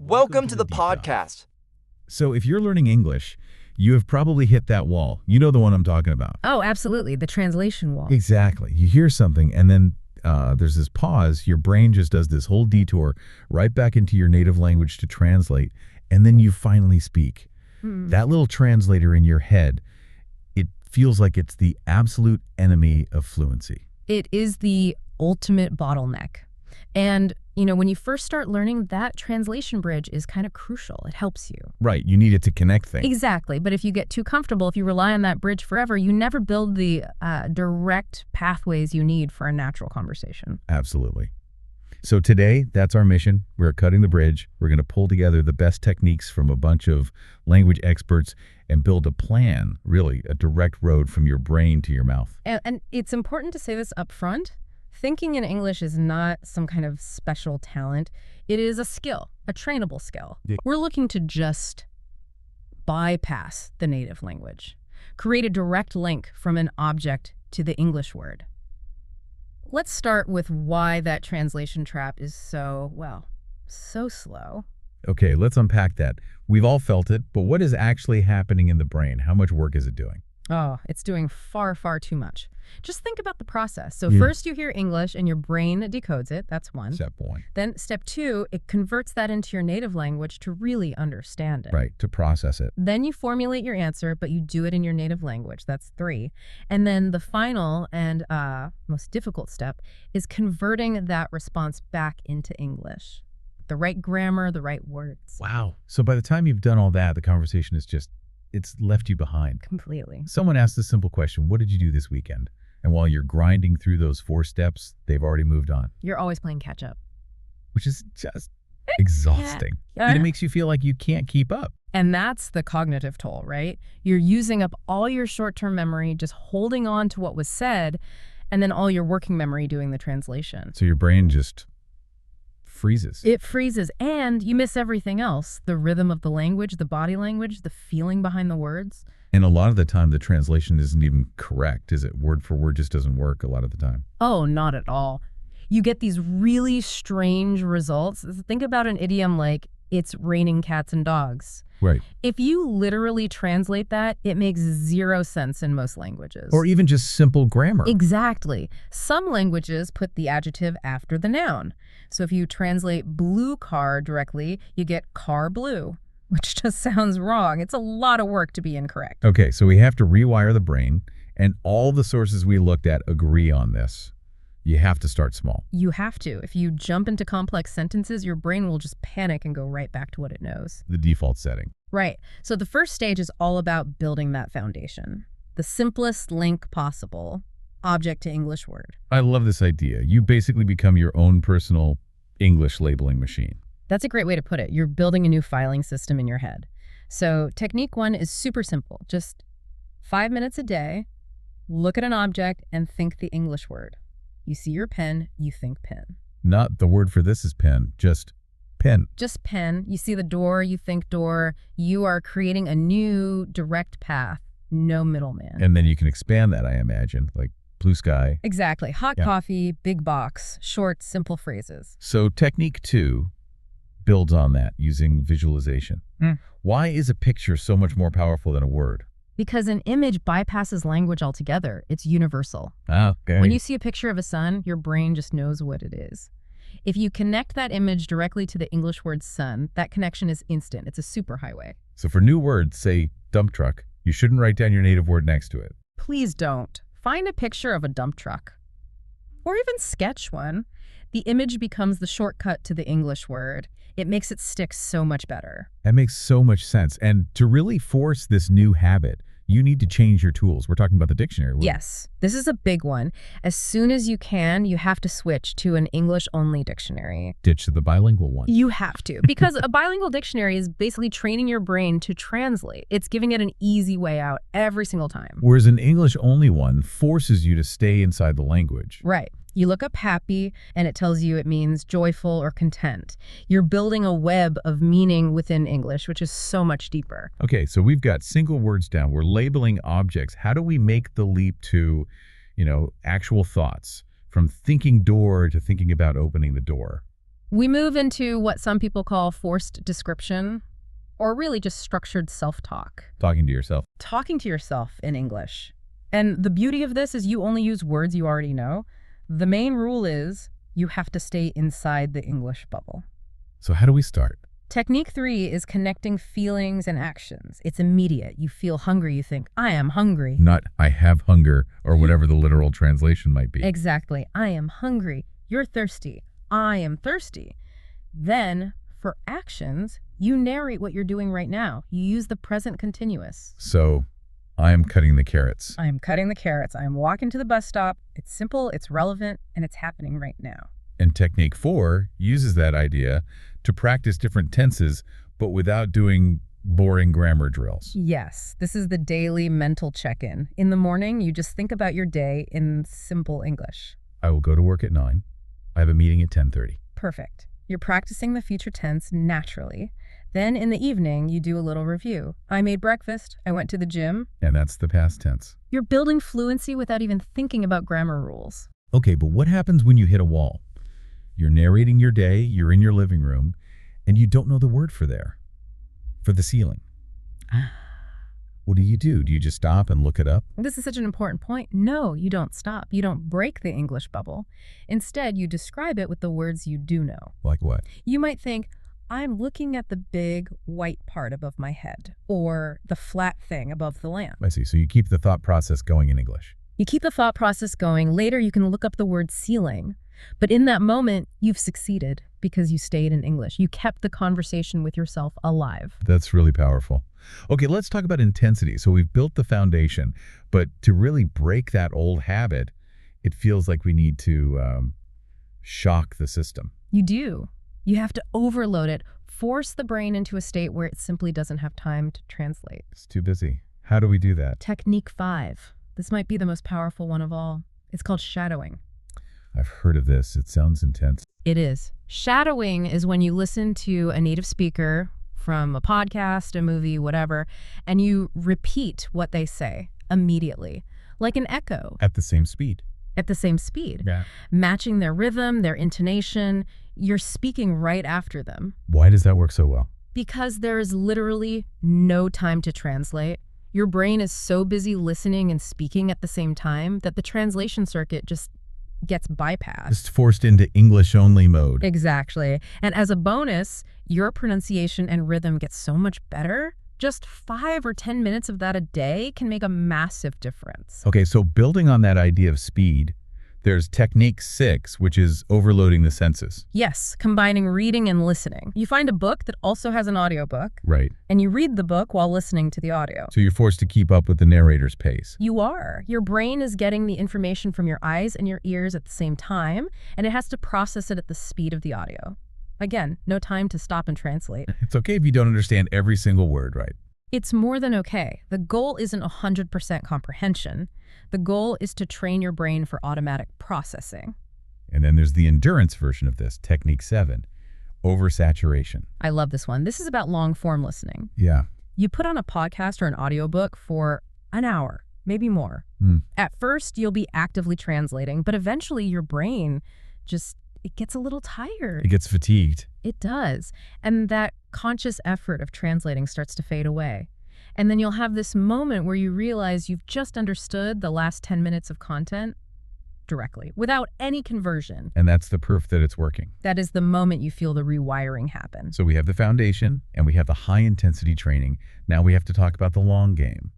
Welcome to the podcast. So if you're learning English, you have probably hit that wall. You know the one I'm talking about. Oh, absolutely. The translation wall. Exactly. You hear something and then there's this pause. Your brain just does this whole detour right back into your native language to translate. And then you finally speak. That little translator in your head, it feels like it's the absolute enemy of fluency. It is the ultimate bottleneck. And, when you first start learning, that translation bridge is kind of crucial. It helps you. Right. You need it to connect things. Exactly. But if you get too comfortable, if you rely on that bridge forever, you never build the direct pathways you need for a natural conversation. Absolutely. So today, that's our mission. We're cutting the bridge. We're going to pull together the best techniques from a bunch of language experts and build a plan, really, a direct road from your brain to your mouth. And it's important to say this up front. Thinking in English is not some kind of special talent. It is a skill, a trainable skill. Yeah. We're looking to just bypass the native language, create a direct link from an object to the English word. Let's start with why that translation trap is so slow. Okay, let's unpack that. We've all felt it, but what is actually happening in the brain? How much work is it doing? Oh, it's doing far, far too much. Just think about the process. So first you hear English and your brain decodes it. That's one. Step one. Then step two, it converts that into your native language to really understand it. Right, to process it. Then you formulate your answer, but you do it in your native language. That's three. And then the final and most difficult step is converting that response back into English. The right grammar, the right words. Wow. So by the time you've done all that, the conversation is it's left you behind. Completely. Someone asked a simple question, what did you do this weekend? And while you're grinding through those 4 steps, they've already moved on. You're always playing catch up. Which is just exhausting. Yeah. It makes you feel like you can't keep up. And that's the cognitive toll, right? You're using up all your short-term memory, just holding on to what was said, and then all your working memory doing the translation. So your brain just freezes. It freezes, and you miss everything else. The rhythm of the language, the body language, the feeling behind the words. And a lot of the time, the translation isn't even correct, is it? Word for word just doesn't work a lot of the time. Oh, not at all. You get these really strange results. Think about an idiom like, it's raining cats and dogs. Right. If you literally translate that, it makes zero sense in most languages. Or even just simple grammar. Exactly. Some languages put the adjective after the noun. So if you translate blue car directly, you get car blue, which just sounds wrong. It's a lot of work to be incorrect. Okay, so we have to rewire the brain, and all the sources we looked at agree on this. You have to start small. You have to. If you jump into complex sentences, your brain will just panic and go right back to what it knows. The default setting. Right. So the first stage is all about building that foundation. The simplest link possible, object to English word. I love this idea. You basically become your own personal English labeling machine. That's a great way to put it. You're building a new filing system in your head. So technique 1 is super simple. Just 5 minutes a day, look at an object and think the English word. You see your pen, you think pen. Not the word for this is pen, just pen. Just pen. You see the door, you think door. You are creating a new direct path, no middleman. And then you can expand that, I imagine, like blue sky. Exactly. Hot coffee, big box, short, simple phrases. So technique 2 builds on that using visualization. Why is a picture so much more powerful than a word? Because an image bypasses language altogether. It's universal. Okay. When you see a picture of a sun, your brain just knows what it is. If you connect that image directly to the English word sun, that connection is instant. It's a superhighway. So for new words, say dump truck, you shouldn't write down your native word next to it. Please don't. Find a picture of a dump truck. Or even sketch one. The image becomes the shortcut to the English word. It makes it stick so much better. That makes so much sense. And to really force this new habit, you need to change your tools. We're talking about the dictionary. Yes, this is a big one. As soon as you can, you have to switch to an English-only dictionary. Ditch the bilingual one. You have to, because a bilingual dictionary is basically training your brain to translate. It's giving it an easy way out every single time. Whereas an English-only one forces you to stay inside the language. Right. You look up happy, and it tells you it means joyful or content. You're building a web of meaning within English, which is so much deeper. Okay, so we've got single words down. We're labeling objects. How do we make the leap to, actual thoughts? From thinking door to thinking about opening the door? We move into what some people call forced description, or really just structured self-talk. Talking to yourself. Talking to yourself in English. And the beauty of this is you only use words you already know. The main rule is you have to stay inside the English bubble. So how do we start? Technique 3 is connecting feelings and actions. It's immediate. You feel hungry, you think, I am hungry. Not I have hunger or whatever the literal translation might be. Exactly. I am hungry. You're thirsty. I am thirsty. Then, for actions, you narrate what you're doing right now. You use the present continuous. So I am cutting the carrots. I am cutting the carrots. I am walking to the bus stop. It's simple, it's relevant, and it's happening right now. And technique 4 uses that idea to practice different tenses, but without doing boring grammar drills. Yes, this is the daily mental check-in. In the morning, you just think about your day in simple English. I will go to work at 9. I have a meeting at 10:30. Perfect. You're practicing the future tense naturally. Then in the evening, you do a little review. I made breakfast. I went to the gym. And that's the past tense. You're building fluency without even thinking about grammar rules. Okay, but what happens when you hit a wall? You're narrating your day, you're in your living room, and you don't know the word for the ceiling. What do? Do you just stop and look it up? This is such an important point. No, you don't stop. You don't break the English bubble. Instead, you describe it with the words you do know. Like what? You might think, I'm looking at the big white part above my head, or the flat thing above the lamp. I see. So you keep the thought process going in English. You keep the thought process going. Later, you can look up the word ceiling. But in that moment, you've succeeded because you stayed in English. You kept the conversation with yourself alive. That's really powerful. Okay, let's talk about intensity. So we've built the foundation, but to really break that old habit, it feels like we need to shock the system. You do. You have to overload it, force the brain into a state where it simply doesn't have time to translate. It's too busy. How do we do that? Technique 5. This might be the most powerful one of all. It's called shadowing. I've heard of this. It sounds intense. It is. Shadowing is when you listen to a native speaker from a podcast, a movie, whatever, and you repeat what they say immediately, like an echo. At the same speed. At the same speed. Yeah. Matching their rhythm, their intonation. You're speaking right after them. Why does that work so well? Because there is literally no time to translate. Your brain is so busy listening and speaking at the same time that the translation circuit just gets bypassed. Just forced into English-only mode. Exactly. And as a bonus, your pronunciation and rhythm gets so much better. Just 5 or 10 minutes of that a day can make a massive difference. Okay, so building on that idea of speed, there's technique 6, which is overloading the senses. Yes, combining reading and listening. You find a book that also has an audiobook, Right. and you read the book while listening to the audio. So you're forced to keep up with the narrator's pace. You are. Your brain is getting the information from your eyes and your ears at the same time, and it has to process it at the speed of the audio. Again, no time to stop and translate. It's okay if you don't understand every single word, right? It's more than okay. The goal isn't 100% comprehension. The goal is to train your brain for automatic processing. And then there's the endurance version of this, technique 7, oversaturation. I love this one. This is about long-form listening. Yeah. You put on a podcast or an audiobook for an hour, maybe more. At first, you'll be actively translating, but eventually your brain it gets a little tired. It gets fatigued. It does. And that conscious effort of translating starts to fade away. And then you'll have this moment where you realize you've just understood the last 10 minutes of content directly, without any conversion. And that's the proof that it's working. That is the moment you feel the rewiring happen. So we have the foundation and we have the high-intensity training. Now we have to talk about the long game,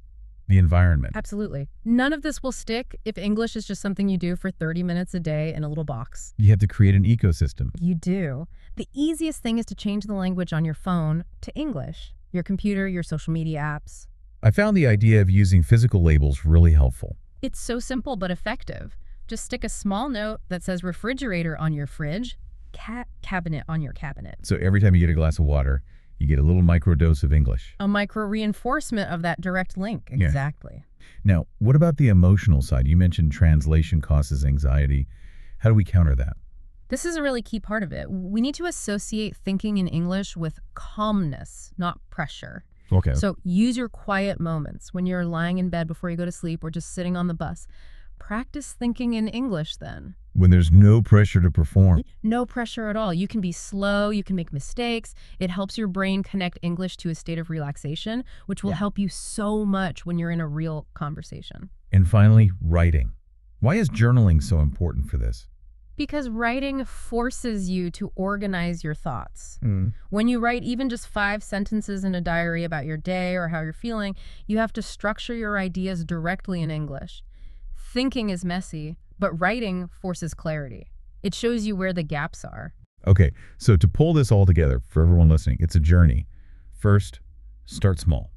the environment. Absolutely. None of this will stick if English is just something you do for 30 minutes a day in a little box. You have to create an ecosystem. You do. The easiest thing is to change the language on your phone to English. Your computer, your social media apps. I found the idea of using physical labels really helpful. It's so simple but effective. Just stick a small note that says refrigerator on your fridge, cabinet on your cabinet. So every time you get a glass of water, you get a little micro dose of English. A micro reinforcement of that direct link. Yeah. Exactly. Now, what about the emotional side? You mentioned translation causes anxiety. How do we counter that? This is a really key part of it. We need to associate thinking in English with calmness, not pressure. Okay. So use your quiet moments when you're lying in bed before you go to sleep or just sitting on the bus. Practice thinking in English then. When there's no pressure to perform. No pressure at all. You can be slow, you can make mistakes. It helps your brain connect English to a state of relaxation, which will help you so much when you're in a real conversation. And finally, writing. Why is journaling so important for this? Because writing forces you to organize your thoughts. When you write even just 5 sentences in a diary about your day or how you're feeling, you have to structure your ideas directly in English. Thinking is messy, but writing forces clarity. It shows you where the gaps are. Okay, so to pull this all together for everyone listening, it's a journey. First, start small.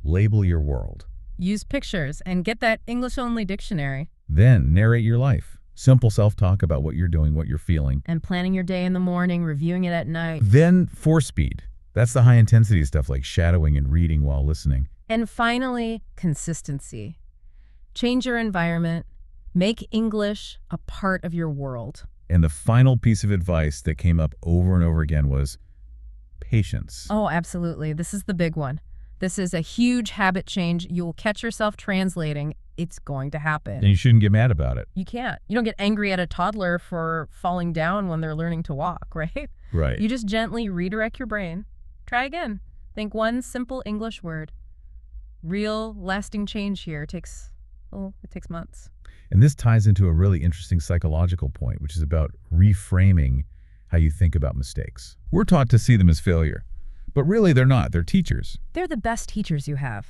Label your world. Use pictures and get that English-only dictionary. Then narrate your life. Simple self-talk about what you're doing, what you're feeling. And planning your day in the morning, reviewing it at night. Then force speed. That's the high-intensity stuff like shadowing and reading while listening. And finally, consistency. Change your environment. Make English a part of your world. And the final piece of advice that came up over and over again was patience. Oh, absolutely. This is the big one. This is a huge habit change. You will catch yourself translating. It's going to happen. And you shouldn't get mad about it. You can't. You don't get angry at a toddler for falling down when they're learning to walk, right? Right. You just gently redirect your brain. Try again. Think one simple English word. Real lasting change here takes months. And this ties into a really interesting psychological point, which is about reframing how you think about mistakes. We're taught to see them as failure, but really they're not. They're teachers. They're the best teachers you have.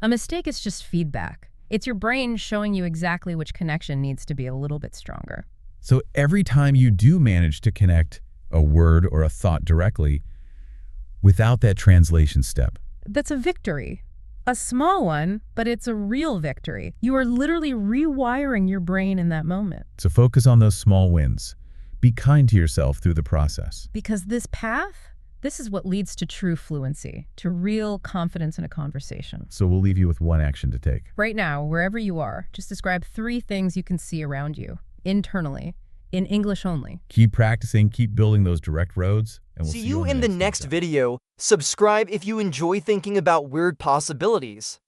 A mistake is just feedback. It's your brain showing you exactly which connection needs to be a little bit stronger. So every time you do manage to connect a word or a thought directly without that translation step, that's a victory. A small one, but it's a real victory. You are literally rewiring your brain in that moment. So focus on those small wins. Be kind to yourself through the process. Because this is what leads to true fluency, to real confidence in a conversation. So we'll leave you with one action to take. Right now, wherever you are, just describe 3 things you can see around you, internally, in English only. Keep practicing, keep building those direct roads, and we'll See you in the next episode. video. Subscribe if you enjoy thinking about weird possibilities.